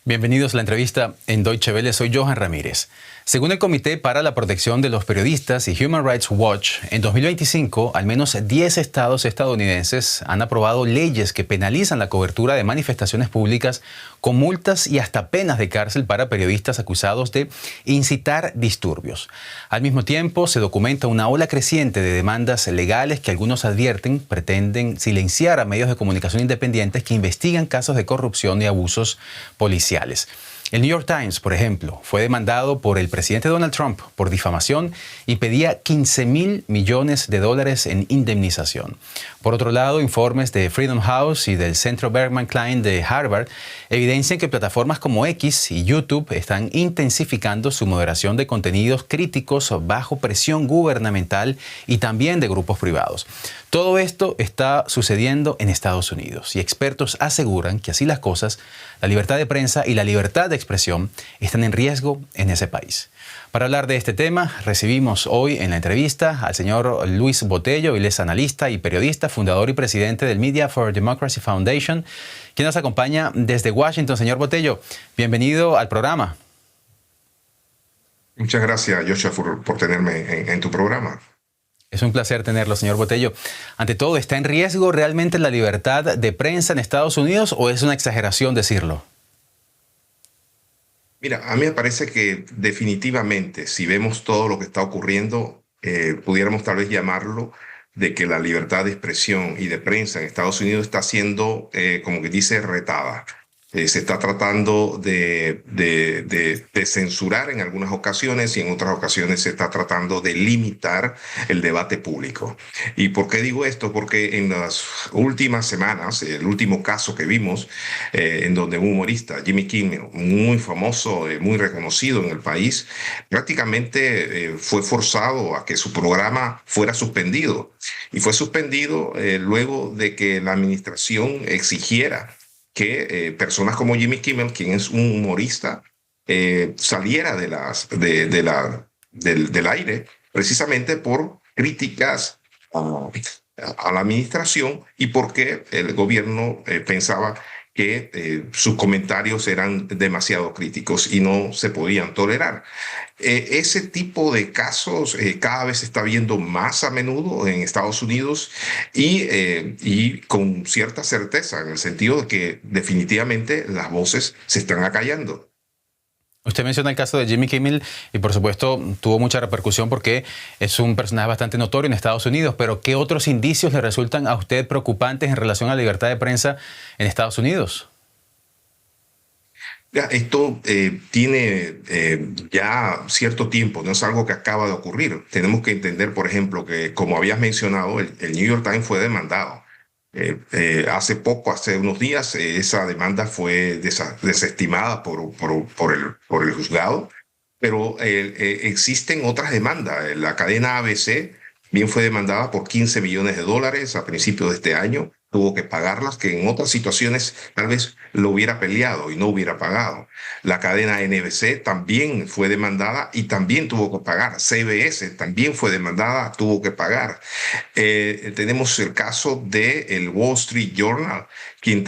Bienvenidos a la entrevista en Deutsche Welle. Soy Johan Ramírez. Según el Comité para la Protección de los Periodistas y Human Rights Watch, en 2025 al menos 10 estados estadounidenses han aprobado leyes que penalizan la cobertura de manifestaciones públicas con multas y hasta penas de cárcel para periodistas acusados de incitar disturbios. Al mismo tiempo, se documenta una ola creciente de demandas legales que algunos advierten pretenden silenciar a medios de comunicación independientes que investigan casos de corrupción y abusos policiales. El New York Times, por ejemplo, fue demandado por el presidente Donald Trump por difamación y pedía $15.000 millones en indemnización. Por otro lado, informes de Freedom House y del Centro Berkman Klein de Harvard evidencian que plataformas como X y YouTube están intensificando su moderación de contenidos críticos bajo presión gubernamental y también de grupos privados. Todo esto está sucediendo en Estados Unidos y expertos aseguran que así las cosas, la libertad de prensa y la libertad de expresión están en riesgo en ese país. Para hablar de este tema, recibimos hoy en la entrevista al señor Luis Botello. Él es analista y periodista, fundador y presidente del Media for Democracy Foundation, quien nos acompaña desde Washington. Señor Botello, bienvenido al programa. Muchas gracias, Joshua, por tenerme en tu programa. Es un placer tenerlo, señor Botello. Ante todo, ¿está en riesgo realmente la libertad de prensa en Estados Unidos o es una exageración decirlo? Mira, a mí me parece que definitivamente, si vemos todo lo que está ocurriendo, pudiéramos tal vez llamarlo de que la libertad de expresión y de prensa en Estados Unidos está siendo, como que dice, retada. Se está tratando de censurar en algunas ocasiones y en otras ocasiones se está tratando de limitar el debate público. ¿Y por qué digo esto? Porque en las últimas semanas, el último caso que vimos, en donde un humorista, Jimmy Kimmel, muy famoso, muy reconocido en el país, prácticamente fue forzado a que su programa fuera suspendido. Y fue suspendido luego de que la administración exigiera que personas como Jimmy Kimmel, quien es un humorista, saliera del aire precisamente por críticas a la administración y porque el gobierno pensaba que sus comentarios eran demasiado críticos y no se podían tolerar. Ese tipo de casos cada vez se está viendo más a menudo en Estados Unidos y con cierta certeza, en el sentido de que definitivamente las voces se están acallando. Usted menciona el caso de Jimmy Kimmel y por supuesto tuvo mucha repercusión porque es un personaje bastante notorio en Estados Unidos, pero ¿qué otros indicios le resultan a usted preocupantes en relación a la libertad de prensa en Estados Unidos? Ya, esto tiene ya cierto tiempo, no es algo que acaba de ocurrir. Tenemos que entender, por ejemplo, que como habías mencionado, el New York Times fue demandado. Hace poco, hace unos días, esa demanda fue desestimada por el juzgado, pero existen otras demandas. La cadena ABC bien fue demandada por $15 millones a principios de este año. Tuvo que pagarlas, que en otras situaciones tal vez lo hubiera peleado y no hubiera pagado. La cadena NBC también fue demandada y también tuvo que pagar. CBS también fue demandada, tuvo que pagar. Tenemos el caso del Wall Street Journal, quien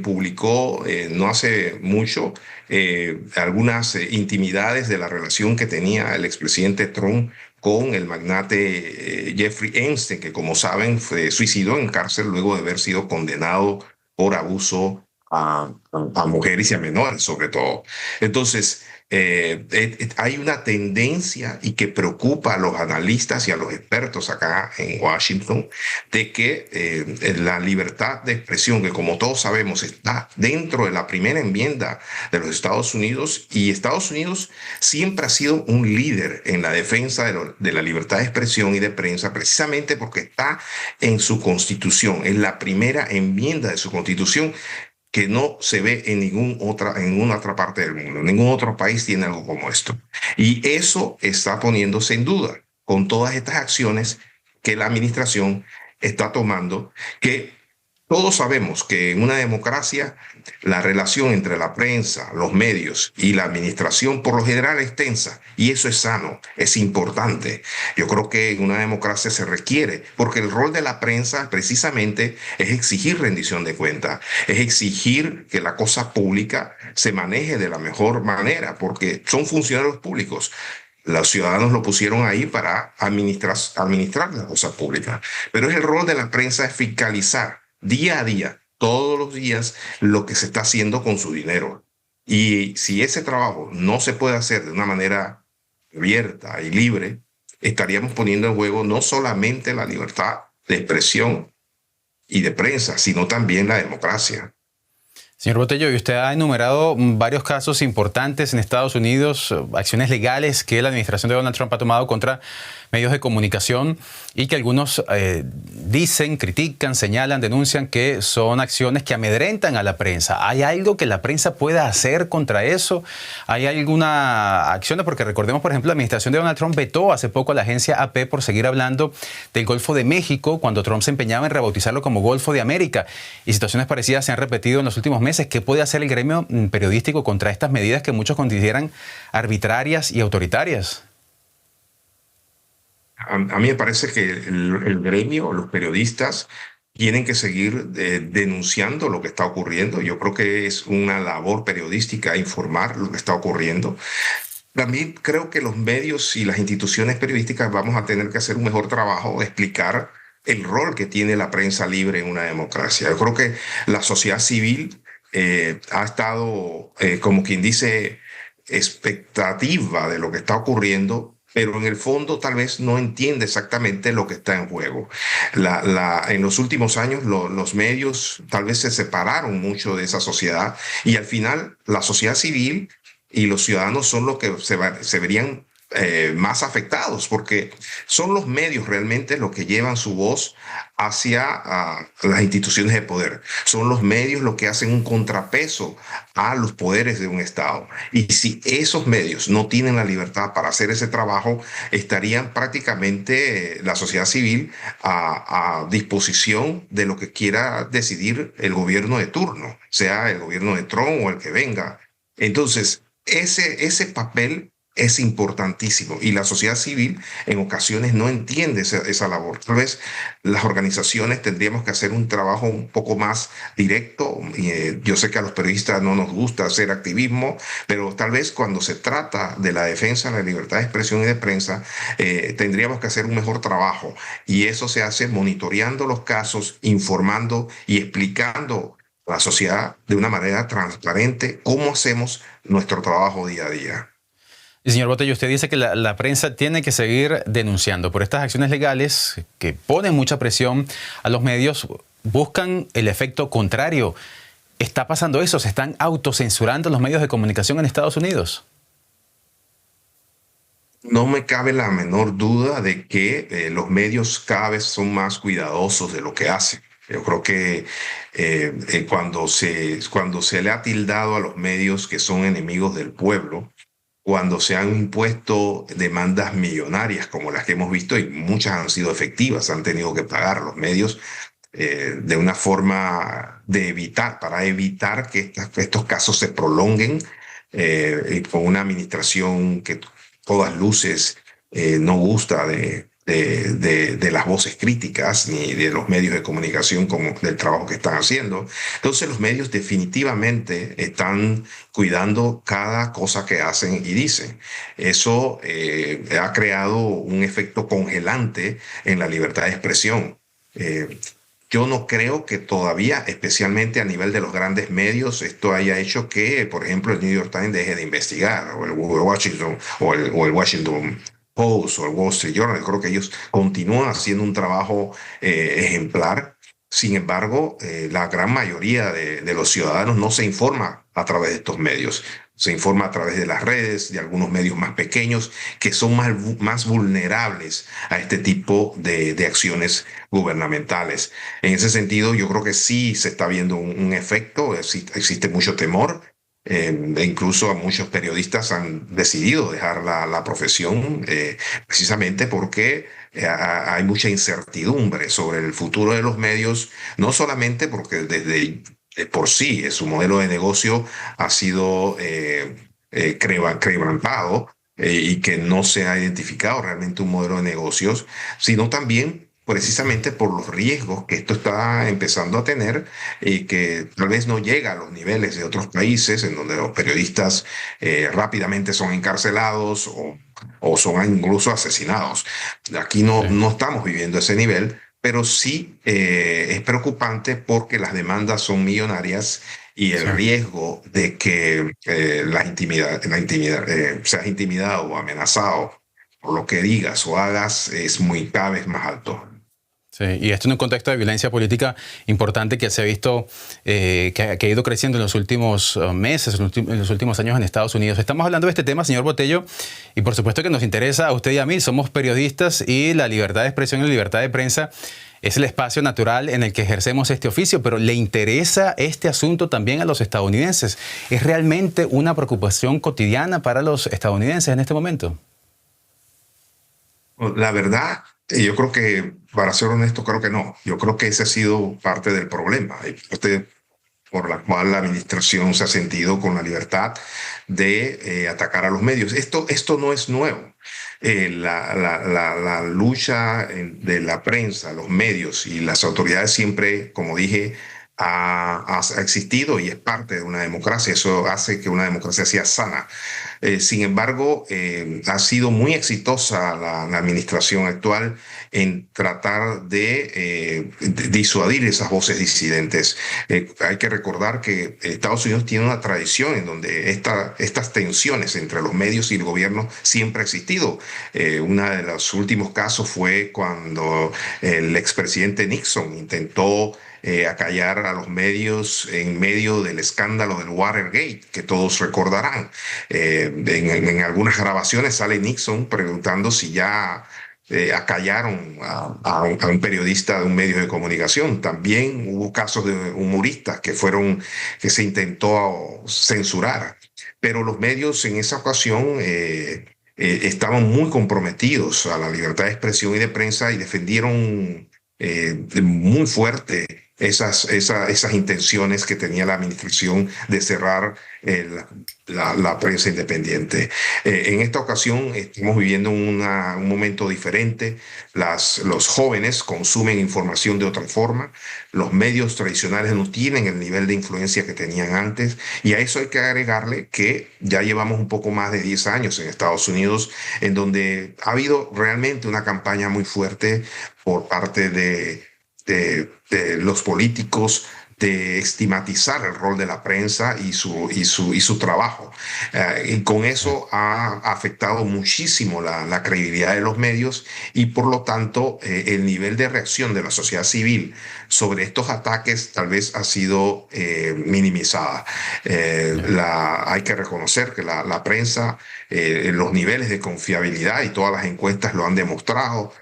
publicó no hace mucho algunas intimidades de la relación que tenía el expresidente Trump con el magnate Jeffrey Epstein, que como saben fue suicidó en cárcel luego de haber sido condenado por abuso a mujeres y a menores, sobre todo. Entonces, hay una tendencia y que preocupa a los analistas y a los expertos acá en Washington de que la libertad de expresión, que como todos sabemos está dentro de la primera enmienda de los Estados Unidos, y Estados Unidos siempre ha sido un líder en la defensa de la libertad de expresión y de prensa, precisamente porque está en su constitución, en la primera enmienda de su constitución, que no se ve en ninguna otra parte del mundo. Ningún otro país tiene algo como esto. Y eso está poniéndose en duda con todas estas acciones que la administración está tomando, que Todos sabemos que en una democracia la relación entre la prensa, los medios y la administración por lo general es tensa y eso es sano, es importante. Yo creo que en una democracia se requiere, porque el rol de la prensa precisamente es exigir rendición de cuentas, es exigir que la cosa pública se maneje de la mejor manera, porque son funcionarios públicos. Los ciudadanos lo pusieron ahí para administrar la cosa pública. Pero es el rol de la prensa es fiscalizar día a día, todos los días, lo que se está haciendo con su dinero. Y si ese trabajo no se puede hacer de una manera abierta y libre, estaríamos poniendo en juego no solamente la libertad de expresión y de prensa, sino también la democracia. Señor Botello, y usted ha enumerado varios casos importantes en Estados Unidos, acciones legales que la administración de Donald Trump ha tomado contra medios de comunicación y que algunos dicen, critican, señalan, denuncian que son acciones que amedrentan a la prensa. ¿Hay algo que la prensa pueda hacer contra eso? ¿Hay alguna acción? Porque recordemos, por ejemplo, la administración de Donald Trump vetó hace poco a la agencia AP por seguir hablando del Golfo de México cuando Trump se empeñaba en rebautizarlo como Golfo de América. Y situaciones parecidas se han repetido en los últimos meses. ¿Qué puede hacer el gremio periodístico contra estas medidas que muchos consideran arbitrarias y autoritarias? A mí me parece que el gremio, los periodistas, tienen que seguir denunciando lo que está ocurriendo. Yo creo que es una labor periodística informar lo que está ocurriendo. También creo que los medios y las instituciones periodísticas vamos a tener que hacer un mejor trabajo de explicar el rol que tiene la prensa libre en una democracia. Yo creo que la sociedad civil ha estado, como quien dice, expectativa de lo que está ocurriendo, pero en el fondo tal vez no entiende exactamente lo que está en juego. En los últimos años los medios tal vez se separaron mucho de esa sociedad y al final la sociedad civil y los ciudadanos son los que se verían más afectados, porque son los medios realmente los que llevan su voz hacia las instituciones de poder. Son los medios los que hacen un contrapeso a los poderes de un Estado. Y si esos medios no tienen la libertad para hacer ese trabajo, estarían prácticamente la sociedad civil a disposición de lo que quiera decidir el gobierno de turno, sea el gobierno de Trump o el que venga. Entonces, ese papel es importantísimo y la sociedad civil en ocasiones no entiende esa labor. Tal vez las organizaciones tendríamos que hacer un trabajo un poco más directo. Yo sé que a los periodistas no nos gusta hacer activismo, pero tal vez cuando se trata de la defensa de la libertad de expresión y de prensa, tendríamos que hacer un mejor trabajo y eso se hace monitoreando los casos, informando y explicando a la sociedad de una manera transparente cómo hacemos nuestro trabajo día a día. Y señor Botello, usted dice que la prensa tiene que seguir denunciando por estas acciones legales que ponen mucha presión a los medios, buscan el efecto contrario. ¿Está pasando eso? ¿Se están autocensurando los medios de comunicación en Estados Unidos? No me cabe la menor duda de que los medios cada vez son más cuidadosos de lo que hacen. Yo creo que cuando se le ha tildado a los medios que son enemigos del pueblo, cuando se han impuesto demandas millonarias como las que hemos visto, y muchas han sido efectivas, han tenido que pagar los medios de una forma para evitar que estos casos se prolonguen con una administración que todas luces no gusta de las voces críticas ni de los medios de comunicación como del trabajo que están haciendo. Entonces los medios definitivamente están cuidando cada cosa que hacen y dicen. Eso ha creado un efecto congelante en la libertad de expresión. Yo no creo que todavía, especialmente a nivel de los grandes medios, esto haya hecho que, por ejemplo, el New York Times deje de investigar, o el Washington Post o el Wall Street Journal. Creo que ellos continúan haciendo un trabajo ejemplar. Sin embargo, la gran mayoría de los ciudadanos no se informa a través de estos medios. Se informa a través de las redes, de algunos medios más pequeños, que son más vulnerables a este tipo de acciones gubernamentales. En ese sentido, yo creo que sí se está viendo un efecto, existe mucho temor. E incluso a muchos periodistas han decidido dejar la profesión precisamente porque hay mucha incertidumbre sobre el futuro de los medios, no solamente porque desde por sí su modelo de negocio ha sido quebrantado y que no se ha identificado realmente un modelo de negocios, sino también precisamente por los riesgos que esto está empezando a tener y que tal vez no llega a los niveles de otros países en donde los periodistas rápidamente son encarcelados o son incluso asesinados. Aquí Sí, no estamos viviendo ese nivel, pero sí es preocupante porque las demandas son millonarias y el sí. riesgo de que seas intimidado o amenazado por lo que digas o hagas es muy cada vez más alto. Sí, y esto en un contexto de violencia política importante que se ha visto, que ha ido creciendo en los últimos meses, en los últimos años en Estados Unidos. Estamos hablando de este tema, señor Botello, y por supuesto que nos interesa a usted y a mí. Somos periodistas y la libertad de expresión y la libertad de prensa es el espacio natural en el que ejercemos este oficio, pero ¿le interesa este asunto también a los estadounidenses? ¿Es realmente una preocupación cotidiana para los estadounidenses en este momento? La verdad, yo creo que, para ser honesto, creo que no. Yo creo que ese ha sido parte del problema. Y parte por la cual la administración se ha sentido con la libertad de atacar a los medios. Esto no es nuevo. La lucha de la prensa, los medios y las autoridades siempre, como dije, ha existido y es parte de una democracia. Eso hace que una democracia sea sana. Sin embargo, ha sido muy exitosa la administración actual en tratar de disuadir esas voces disidentes. Hay que recordar que Estados Unidos tiene una tradición en donde estas tensiones entre los medios y el gobierno siempre ha existido. Uno de los últimos casos fue cuando el expresidente Nixon intentó acallar a los medios en medio del escándalo del Watergate, que todos recordarán. En algunas grabaciones sale Nixon preguntando si ya acallaron a un periodista de un medio de comunicación. También hubo casos de humoristas que se intentó censurar, pero los medios en esa ocasión estaban muy comprometidos a la libertad de expresión y de prensa y defendieron muy fuerte esas intenciones que tenía la administración de cerrar la prensa independiente. En esta ocasión estamos viviendo un momento diferente. Los jóvenes consumen información de otra forma. Los medios tradicionales no tienen el nivel de influencia que tenían antes. Y a eso hay que agregarle que ya llevamos un poco más de 10 años en Estados Unidos, en donde ha habido realmente una campaña muy fuerte por parte de los políticos de estigmatizar el rol de la prensa y su trabajo. Y con eso ha afectado muchísimo la credibilidad de los medios y por lo tanto el nivel de reacción de la sociedad civil sobre estos ataques tal vez ha sido minimizada. Hay que reconocer que la prensa, los niveles de confiabilidad y todas las encuestas lo han demostrado,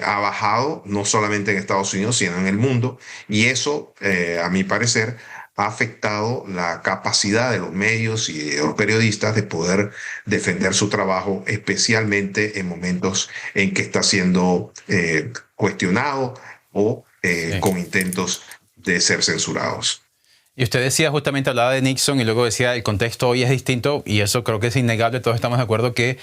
ha bajado no solamente en Estados Unidos, sino en el mundo, y eso, a mi parecer, ha afectado la capacidad de los medios y de los periodistas de poder defender su trabajo, especialmente en momentos en que está siendo cuestionado o Sí. con intentos de ser censurados. Y usted decía, justamente hablaba de Nixon y luego decía, el contexto hoy es distinto y eso creo que es innegable, todos estamos de acuerdo que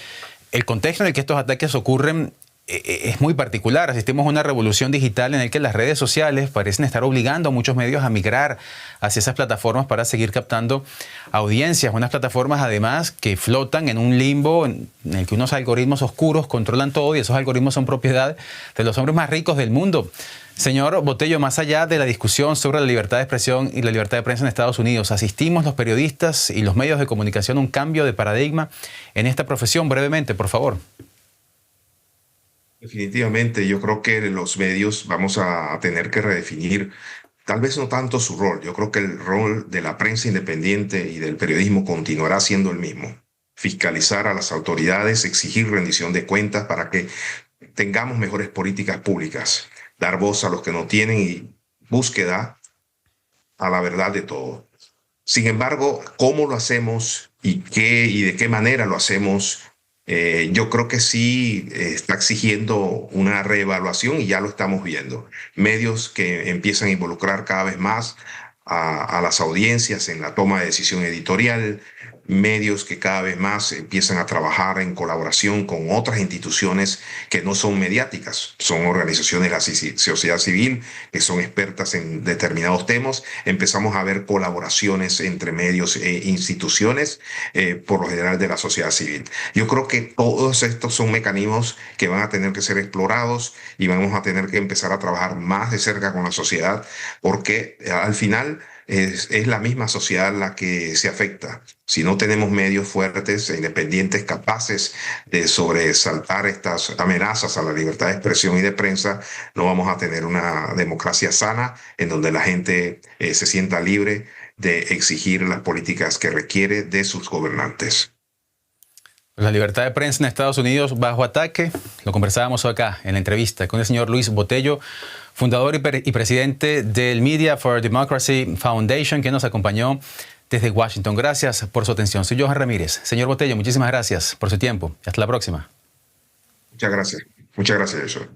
el contexto en el que estos ataques ocurren es muy particular. Asistimos a una revolución digital en la que las redes sociales parecen estar obligando a muchos medios a migrar hacia esas plataformas para seguir captando audiencias. Unas plataformas además que flotan en un limbo en el que unos algoritmos oscuros controlan todo y esos algoritmos son propiedad de los hombres más ricos del mundo. Señor Botello, más allá de la discusión sobre la libertad de expresión y la libertad de prensa en Estados Unidos, ¿asistimos los periodistas y los medios de comunicación a un cambio de paradigma en esta profesión? Brevemente, por favor. Definitivamente, yo creo que los medios vamos a tener que redefinir, tal vez no tanto su rol. Yo creo que el rol de la prensa independiente y del periodismo continuará siendo el mismo. Fiscalizar a las autoridades, exigir rendición de cuentas para que tengamos mejores políticas públicas, dar voz a los que no tienen y búsqueda a la verdad de todo. Sin embargo, cómo lo hacemos y de qué manera lo hacemos, yo creo que sí está exigiendo una reevaluación y ya lo estamos viendo. Medios que empiezan a involucrar cada vez más a las audiencias en la toma de decisión editorial, medios que cada vez más empiezan a trabajar en colaboración con otras instituciones que no son mediáticas, son organizaciones de la sociedad civil que son expertas en determinados temas. Empezamos a ver colaboraciones entre medios e instituciones, por lo general de la sociedad civil. Yo creo que todos estos son mecanismos que van a tener que ser explorados y vamos a tener que empezar a trabajar más de cerca con la sociedad, porque al final es la misma sociedad la que se afecta. Si no tenemos medios fuertes e independientes capaces de sobresaltar estas amenazas a la libertad de expresión y de prensa, no vamos a tener una democracia sana en donde la gente se sienta libre de exigir las políticas que requiere de sus gobernantes. La libertad de prensa en Estados Unidos bajo ataque. Lo conversábamos acá en la entrevista con el señor Luis Botello, fundador y presidente del Media for Democracy Foundation, que nos acompañó desde Washington. Gracias por su atención. Soy Johan Ramírez. Señor Botello, muchísimas gracias por su tiempo. Hasta la próxima. Muchas gracias. Muchas gracias, Joshua.